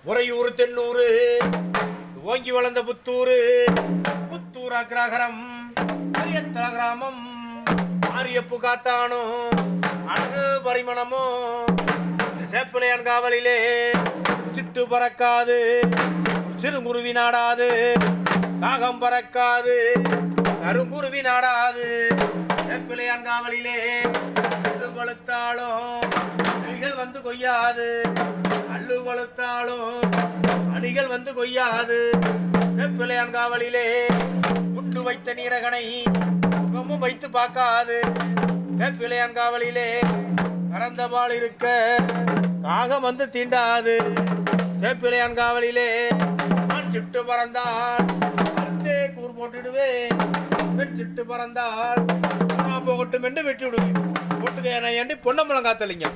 உறையூர் தென்னூறு ஓங்கி வளர்ந்த புத்தூர் புத்தூர் அக்ரஹரம் அரியத்தல கிராமம் ஆரியப்பு காத்தானோ அழகு பரிமணமோ சேப்பிளையான் காவலிலே சிட்டு பறக்காது சிறுங்குருவி நாடாது காகம் பறக்காது கருங்குருவி நாடாது சேப்பிளையான் காவலிலே வலுத்தாலும் அணிகள் வந்து கொய்யாது அள்ளு வலுத்தாலும் அணிகள் வந்து கொய்யாது சேப்பிளையான் காவலிலே முண்டு வைத்த நீரகனை முகமும் வைத்து பார்க்காது சேப்பிளையான் காவலிலே பறந்த பால் இருக்க காகம் வந்து தீண்டாது சேப்பிளையான் காவலிலே நான் சிட்டு பறந்தால் அறுத்தே கூறு போட்டுடுவேன் பெண் சிட்டு பறந்தால் போகட்டும் என்று வெட்டி விடுவேன் போட்டுக்க என் பொன்னம்பலம் காத்தலிங்க.